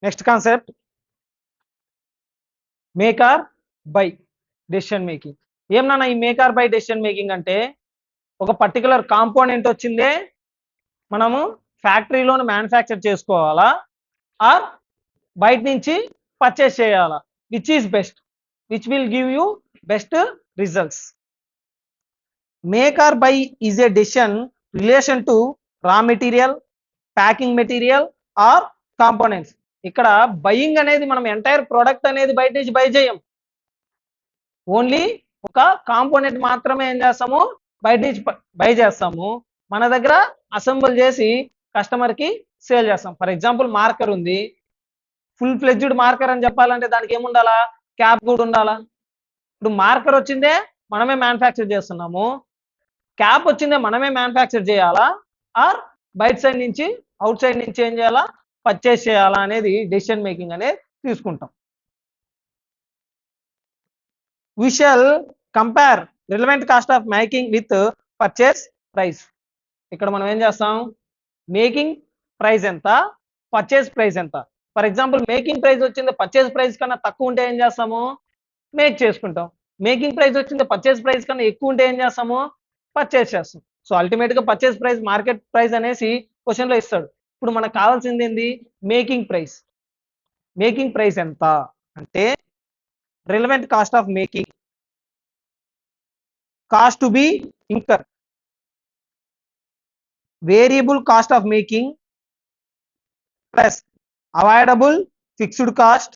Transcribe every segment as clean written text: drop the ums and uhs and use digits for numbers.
Next concept make or buy decision making. ఏమన్నా ఈ make or buy decision making అంటే ఒక పర్టికులర్ కాంపోనెంట్ వచ్చిందే మనము ఫ్యాక్టరీలోని మ్యానుఫ్యాక్చర్ చేసుకోవాలా ఆర్ బయట నుంచి పర్చేస్ చేయాలా, which is best, which will give you best results. Make or buy is a decision relation to raw material, packing material or components. ఇక్కడ buying అనేది మనం ఎంటైర్ ప్రోడక్ట్ అనేది బయట నుంచి బై చేయం, ఓన్లీ ఒక కాంపోనెంట్ మాత్రమే ఏం చేస్తాము బయట నుంచి బై చేస్తాము, మన దగ్గర అసెంబుల్ చేసి కస్టమర్కి సేల్ చేస్తాం. ఫర్ ఎగ్జాంపుల్ మార్కర్ ఉంది, ఫుల్ ఫ్లెడ్జ్డ్ మార్కర్ అని చెప్పాలంటే దానికి ఏముండాలా, క్యాప్ కూడా ఉండాలా. ఇప్పుడు మార్కర్ వచ్చిందే మనమే మ్యానుఫ్యాక్చర్ చేస్తున్నాము, క్యాప్ వచ్చిందే మనమే మ్యానుఫ్యాక్చర్ చేయాలా ఆర్ బయట సైడ్ నుంచి అవుట్ సైడ్ నుంచి ఏం చేయాలా పర్చేస్ చేయాలా అనేది డెసిషన్ మేకింగ్ అనేది తీసుకుంటాం. We shall compare relevant cost of making with purchase price. ఇక్కడ మనం ఏం చేస్తాం, మేకింగ్ ప్రైస్ ఎంత, పర్చేస్ ప్రైస్ ఎంత. ఫర్ ఎగ్జాంపుల్ మేకింగ్ ప్రైస్ వచ్చింది పర్చేస్ ప్రైస్ కన్నా తక్కువ ఉంటే ఏం చేస్తాము, మేక్ చేసుకుంటాం. మేకింగ్ ప్రైస్ వచ్చింది పర్చేస్ ప్రైస్ కన్నా ఎక్కువ ఉంటే ఏం చేస్తాము, పర్చేస్ చేస్తాం. సో అల్టిమేట్ గా పర్చేస్ ప్రైస్ మార్కెట్ ప్రైస్ అనేసి క్వశ్చన్ లో ఇస్తాడు. ఇప్పుడు మనకు కావాల్సింది ఏంది, మేకింగ్ ప్రైస్. మేకింగ్ ప్రైస్ ఎంత అంటే relevant cost of making, cost to be incurred, variable cost of making plus avoidable fixed cost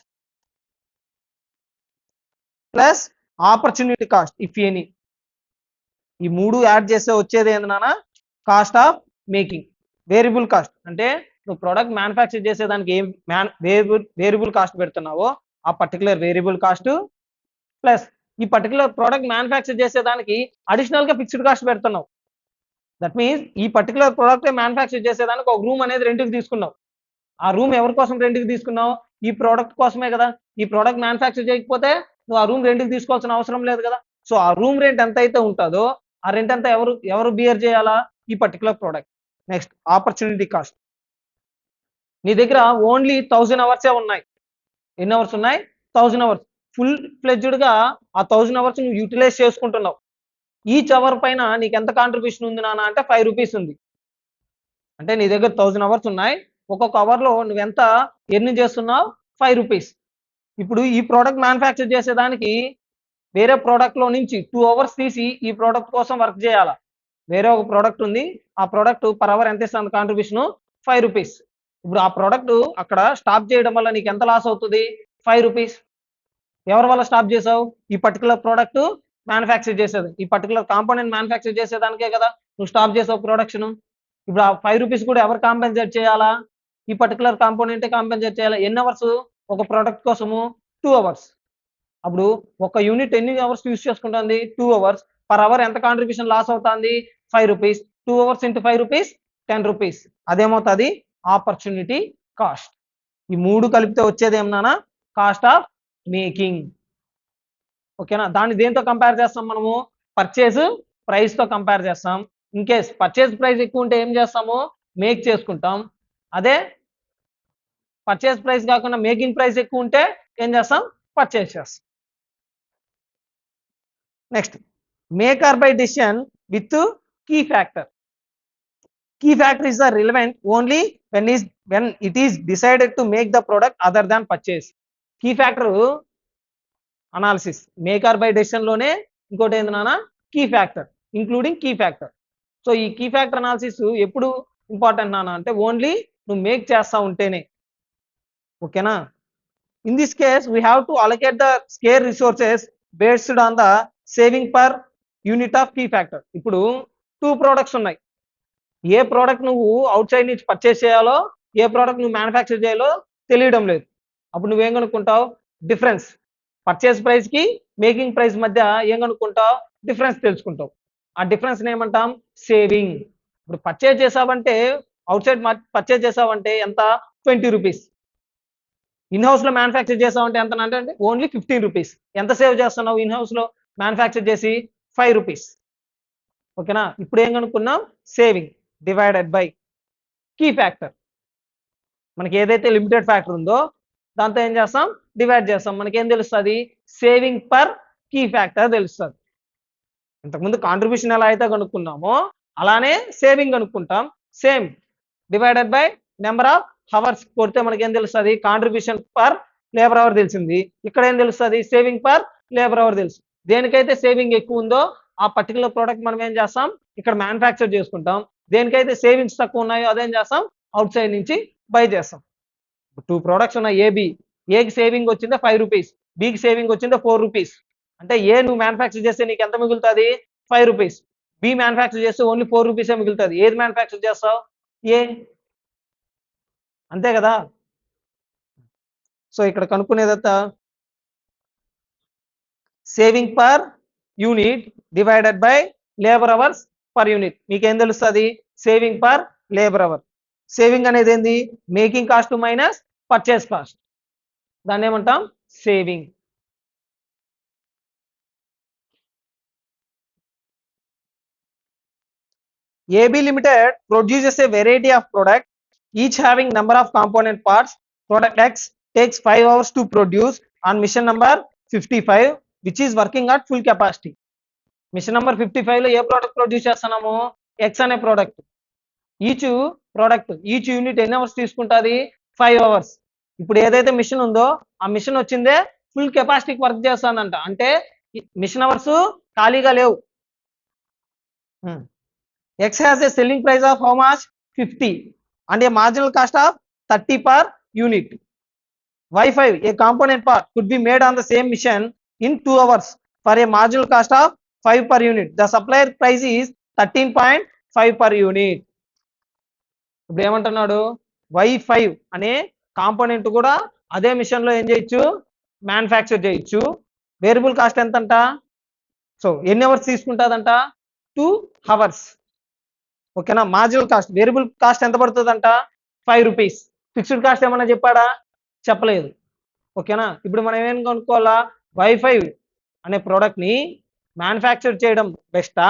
plus opportunity cost if any. ఈ మూడు యాడ్ చేస్తే వచ్చేది ఏంటన్నా cost of making. Variable cost అంటే నువ్వు product manufacture చేసేదానికి ఏం వేరియబుల్ కాస్ట్ పెడుతున్నావో ఆ పర్టికులర్ వేరియబుల్ కాస్ట్ ప్లస్ ఈ పర్టికులర్ ప్రోడక్ట్ మ్యానుఫ్యాక్చర్ చేసేదానికి అడిషనల్ గా ఫిక్స్డ్ కాస్ట్ పెడుతున్నావు. దట్ మీన్స్ ఈ పర్టికులర్ ప్రోడక్ట్ మ్యానుఫ్యాక్చర్ చేసేదానికి ఒక రూమ్ అనేది రెంట్కి తీసుకున్నావు. ఆ రూమ్ ఎవరి కోసం రెంట్కి తీసుకున్నావు, ఈ ప్రోడక్ట్ కోసమే కదా. ఈ ప్రోడక్ట్ మ్యానుఫ్యాక్చర్ చేయకపోతే నువ్వు ఆ రూమ్ రెంట్కి తీసుకోవాల్సిన అవసరం లేదు కదా. సో ఆ రూమ్ రెంట్ ఎంత అయితే ఉంటుందో ఆ రెంట్ అంతా ఎవరు బియర్ చేయాలా, ఈ particular product. Next opportunity cost. నీ దగ్గర ఓన్లీ 1000 అవర్సే ఉన్నాయి. ఎన్ని అవర్స్ ఉన్నాయి, 1000 అవర్స్. ఫుల్ ఫ్లెడ్జ్డ్ గా ఆ 1000 అవర్స్ నువ్వు యూటిలైజ్ చేసుకుంటున్నావు. ఈచ్ అవర్ పైన నీకు ఎంత కాంట్రిబ్యూషన్ ఉంది నాన్న అంటే 5 రూపీస్ ఉంది. అంటే నీ దగ్గర 1000 అవర్స్ ఉన్నాయి, ఒక్కొక్క అవర్ లో నువ్వు ఎంత ఎర్న్ చేస్తున్నావు, 5 రూపీస్. ఇప్పుడు ఈ ప్రోడక్ట్ మ్యానుఫ్యాక్చర్ చేసేదానికి వేరే ప్రోడక్ట్ లో నుంచి 2 అవర్స్ తీసి ఈ ప్రోడక్ట్ కోసం వర్క్ చేయాలా. వేరే ఒక ప్రోడక్ట్ ఉంది, ఆ ప్రోడక్ట్ పర్ అవర్ ఎంత ఇస్తుంది కాంట్రిబ్యూషన్, 5 రూపీస్. ఇప్పుడు ఆ ప్రోడక్ట్ అక్కడ స్టాప్ చేయడం వల్ల నీకు ఎంత లాస్ అవుతుంది, 5 రూపీస్. ఎవరి వల్ల స్టాప్ చేసావు, ఈ పర్టికులర్ ప్రోడక్ట్ మ్యానుఫ్యాక్చర్ చేసేది, ఈ పర్టికులర్ కాంపోనెంట్ మ్యానుఫ్యాక్చర్ చేసేదానికే కదా నువ్వు స్టాప్ చేసావు ప్రొడక్షన్. ఇప్పుడు ఆ 5 రూపీస్ కూడా ఎవరు కాంపెన్సేట్ చేయాలా, ఈ పర్టికులర్ కాంపోనెంటే కాంపెన్సేట్ చేయాలా. ఎన్ని అవర్స్, ఒక ప్రోడక్ట్ కోసము 2 అవర్స్. అప్పుడు ఒక యూనిట్ ఎన్ని అవర్స్ యూస్ చేసుకుంటుంది, 2 అవర్స్. పర్ అవర్ ఎంత కాంట్రిబ్యూషన్ లాస్ అవుతుంది, 5 rupees. 2 hours into 5 rupees 10 rupees. అదేమవుతుంది, ఆపర్చునిటీ కాస్ట్. ఈ మూడు కలిపితే వచ్చేది ఏమన్నా కాస్ట్ ఆఫ్ మేకింగ్. ఓకేనా. దాన్ని దేంతో కంపేర్ చేస్తాం మనము, పర్చేజ్ ప్రైస్ తో కంపేర్ చేస్తాం. ఇన్ కేస్ పర్చేజ్ ప్రైస్ ఎక్కువ ఉంటే ఏం చేస్తాము, మేక్ చేసుకుంటాం. అదే పర్చేజ్ ప్రైస్ కాకుండా మేకింగ్ ప్రైస్ ఎక్కువ ఉంటే ఏం చేస్తాం, పర్చేజ్ చేస్తాం. Next make or buy decision with key factor. Key factor is relevant only when it is decided to make the product other than purchase. Key factor analysis make or buy decision లోనే ఇంకోటి ఏంది నాన్న, key factor, including key factor. So ఈ key factor analysis ఎప్పుడు important నాన్న అంటే only నువ్వు make చేస్తా ఉంటేనే. ఓకేనా. In this case we have to allocate the scarce resources based on the saving per unit of key factor. ఇప్పుడు 2 products ఉన్నాయి, ఏ ప్రోడక్ట్ నువ్వు అవుట్ సైడ్ నుంచి పర్చేస్ చేయాలో, ఏ ప్రోడక్ట్ నువ్వు మ్యానుఫ్యాక్చర్ చేయాలో తెలియడం లేదు. అప్పుడు నువ్వేం కనుక్కుంటావు, డిఫరెన్స్. పర్చేస్ ప్రైస్ కి మేకింగ్ ప్రైస్ మధ్య ఏం కనుక్కుంటావు, డిఫరెన్స్ తెలుసుకుంటావు. ఆ డిఫరెన్స్ ఏమంటాం, సేవింగ్. ఇప్పుడు పర్చేజ్ చేసావంటే, అవుట్ సైడ్ పర్చేజ్ చేసావంటే ఎంత, 20 రూపీస్. ఇన్ హౌస్ లో మ్యానుఫ్యాక్చర్ చేసావంటే ఎంత అంటే ఓన్లీ 15 రూపీస్. ఎంత సేవ్ చేస్తున్నావు ఇన్ హౌస్ లో మ్యానుఫ్యాక్చర్ చేసి, 5 రూపీస్. ఓకేనా. ఇప్పుడు ఏం కనుక్కున్నాం, saving divided by key factor. మనకి ఏదైతే లిమిటెడ్ ఫ్యాక్టర్ ఉందో దాంతో ఏం చేస్తాం, డివైడ్ చేస్తాం. మనకి ఏం తెలుస్తుంది, సేవింగ్ పర్ కీ ఫ్యాక్టర్ తెలుస్తుంది. ఇంతకుముందు కాంట్రిబ్యూషన్ ఎలా అయితే కనుక్కున్నామో అలానే సేవింగ్ కనుక్కుంటాం. Same divided by number of hours కొడితే మనకి ఏం తెలుస్తుంది, కాంట్రిబ్యూషన్ పర్ లేబర్ అవర్ తెలిసింది. ఇక్కడ ఏం తెలుస్తుంది, సేవింగ్ పర్ లేబర్ అవర్ తెలుసు. దేనికైతే సేవింగ్ ఎక్కువ ఉందో ఆ పర్టికులర్ ప్రోడక్ట్ మనం ఏం చేస్తాం, ఇక్కడ మ్యానుఫ్యాక్చర్ చేసుకుంటాం. దేనికైతే సేవింగ్స్ తక్కువ ఉన్నాయో అదేం చేస్తాం, అవుట్ సైడ్ నుంచి బై చేస్తాం. 2 ప్రోడక్ట్స్ ఉన్నాయి ఏబి. ఏకి సేవింగ్ వచ్చిందే 5 రూపీస్, బికి సేవింగ్ వచ్చిందే 4 రూపీస్. అంటే ఏ నువ్వు మ్యానుఫ్యాక్చర్ చేస్తే నీకు ఎంత మిగులుతుంది, 5 రూపీస్. బి మ్యానుఫ్యాక్చర్ చేస్తే ఓన్లీ 4 రూపీసే మిగులుతుంది. ఏది మ్యానుఫ్యాక్చర్ చేస్తావు, ఏ, అంతే కదా. సో ఇక్కడ కనుక్కునేదంతా saving per unit divided by labour hours per unit. మీకేం తెలుస్తుంది, saving per labour hour. Saving అనేది ఏంది, making cost minus purchase cost, దాన్ని ఏమంటాం, saving. AB Limited produces a variety of products, each having number of component parts. Product X takes 5 hours to produce on mission number 55, which is working at full capacity. Machine number 55 లో ఏ product produce చేస్తున్నాము, X అనే product. Each unit ఎన్ని hours తీసుకుంటుంది, 5 hours. ఇప్పుడు ఏదైతే machine ఉందో ఆ మిషన్ వచ్చిందే ఫుల్ కెపాసిటీకి వర్క్ చేస్తుందంట. అంటే మిషన్ అవర్స్ ఖాళీగా లేవు. X has a selling price of how much, 50, and a marginal cost of 30 per unit. Y5, a component part, could be made on the same mission in 2 hours for a marginal cost of 5 per unit. The supplier price is 13.5 per unit. ఇప్పుడు ఏమంటున్నాడు, Y5 అనే component కూడా అదే machine లో ఏం చేయొచ్చు, manufacture చేయొచ్చు. Variable cost ఎంతంట, so ఎన్ని అవర్స్ తీసుకుంటుందంట, 2 అవర్స్. ఓకేనా. మార్జినల్ కాస్ట్, వేరియబుల్ కాస్ట్ ఎంత పడుతుందంట, 5 రూపీస్. ఫిక్స్డ్ కాస్ట్ ఏమన్నా చెప్పాడా, చెప్పలేదు. ఓకేనా. ఇప్పుడు మనం ఏం కనుక్కోవాలా, Y5 అనే ప్రోడక్ట్ ని మ్యానుఫ్యాక్చర్ చేయడం బెస్టా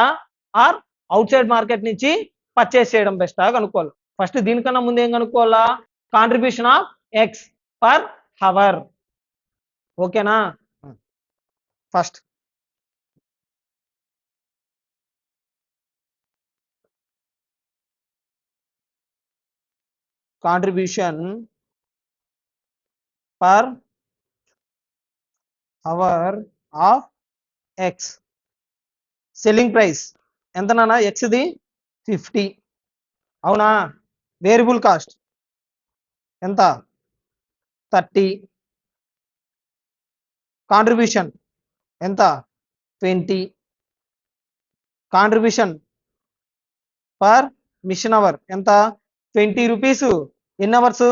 ఆర్ అవుట్ సైడ్ మార్కెట్ నుంచి పర్చేస్ చేయడం బెస్టా కనుక్కోవాలి. ఫస్ట్ దీనికన్నా ముందు ఏం కనుక్కోవాలా, contribution of X per hour. ఓకేనా. First contribution per hour of X. Selling price ఎంత నాన్న, ఎక్స్ ది 50, అవునా. వేరియబుల్ కాస్ట్ ఎంత, 30. కాంట్రిబ్యూషన్ ఎంత, 20. కాంట్రిబ్యూషన్ పర్ మిషన్ అవర్ ఎంత, 20 రూపీస్. ఎన్ని hours,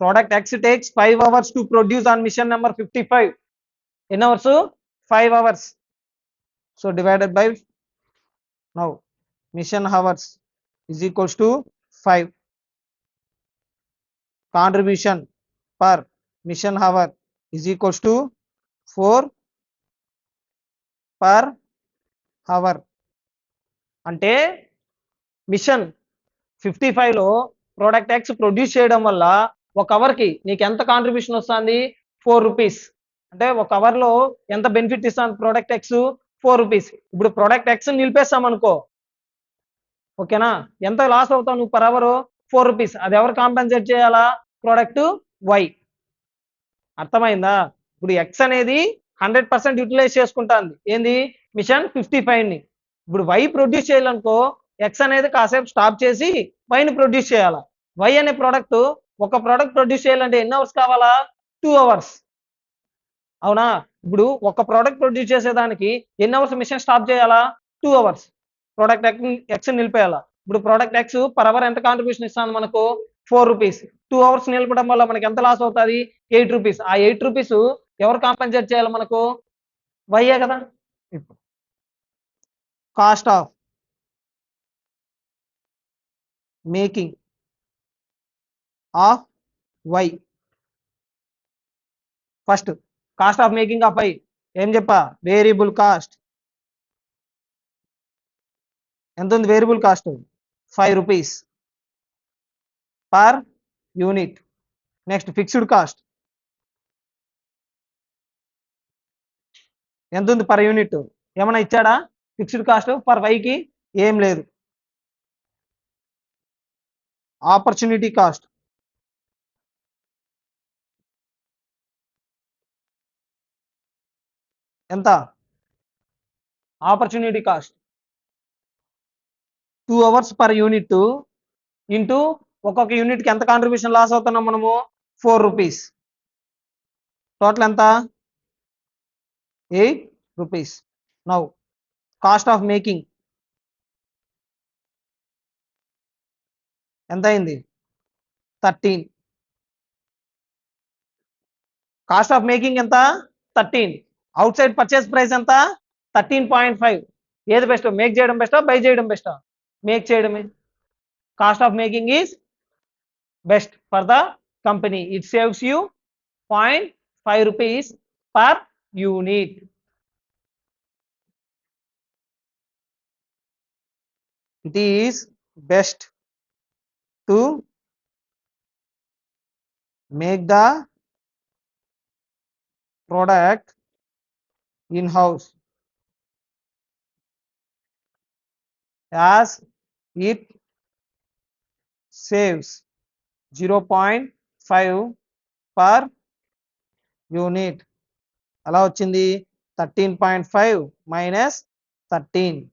product X takes 5 hours to produce on mission number 55. ఎన్ని hours, 5 hours. So divided by now mission hours is equals to 5. Contribution per mission hour is equals to 4 per hour. అంటే machine 55 లో product X produce చేయడం వల్ల ఒక hour కి నీకు ఎంత contribution వస్తుంది, 4 రూపీస్. అంటే ఒక అవర్ లో ఎంత బెనిఫిట్ ఇస్తాను ప్రోడక్ట్ ఎక్స్, 4 రూపీస్. ఇప్పుడు ప్రోడక్ట్ ఎక్స్ నిలిపేస్తాం అనుకో, ఓకేనా, ఎంత లాస్ అవుతావు నువ్వు పర్ అవర్, 4 రూపీస్. అది ఎవరు కాంపెన్సేట్ చేయాలా, ప్రోడక్ట్ వై. అర్థమైందా. ఇప్పుడు ఎక్స్ అనేది 100% యూటిలైజ్ చేసుకుంటాంది ఏంది, మిషన్ 55 ని. ఇప్పుడు వై ప్రొడ్యూస్ చేయాలనుకో, ఎక్స్ అనేది కాసేపు స్టాప్ చేసి వైని ప్రొడ్యూస్ చేయాలా. వై అనే ప్రోడక్ట్, ఒక ప్రోడక్ట్ ప్రొడ్యూస్ చేయాలంటే ఎన్ని అవర్స్ కావాలా, 2 అవర్స్, అవునా. ఇప్పుడు ఒక ప్రోడక్ట్ ప్రొడ్యూస్ చేసేదానికి ఎన్ని అవర్స్ మిషన్ స్టాప్ చేయాలా, 2 అవర్స్. ప్రోడక్ట్ ఎక్స్ నిలిపేయాలా. ఇప్పుడు ప్రోడక్ట్ ఎక్స్ పర్ అవర్ ఎంత కాంట్రిబ్యూషన్ ఇస్తాను మనకు, 4 రూపీస్. 2 అవర్స్ నిలపడం వల్ల మనకి ఎంత లాస్ అవుతుంది, 8 రూపీస్. ఆ 8 రూపీస్ ఎవరు కాంపెన్సేట్ చేయాలి మనకు, వైయే కదా. ఇప్పుడు cost of making of Y. First cost of making of Y ఏం చెప్పా, వేరియబుల్ కాస్ట్ ఎంత ఉంది, variable cost 5 rupees per unit. Next fixed cost ఎంత ఉంది పర్ యూనిట్? ఏమైనా ఇచ్చాడా? ఫిక్స్డ్ కాస్ట్ పర్ వైకి ఏం లేదు. ఆపర్చునిటీ కాస్ట్ ఎంత? Opportunity cost 2 hours per unit into ఒక్కొక్క యూనిట్కి ఎంత కాంట్రిబ్యూషన్ లాస్ అవుతున్నాం మనము? 4 రూపీస్. టోటల్ ఎంత? 8 rupees. Now cost of making ఎంత అయింది? 13. కాస్ట్ ఆఫ్ మేకింగ్ ఎంత? 13. అవుట్ సైడ్ పర్చేస్ ప్రైస్ ఎంత? 13.5. ఏది బెస్ట్? మేక్ చేయడం బెస్టా, బై చేయడం బెస్టా? మేక్ చేయడమే. Cost of making is best for the company. It saves you 0.5 rupees per unit. It is best to make the product in-house as it saves 0.5 per unit. అలా వచ్చింది 13.5 minus 13.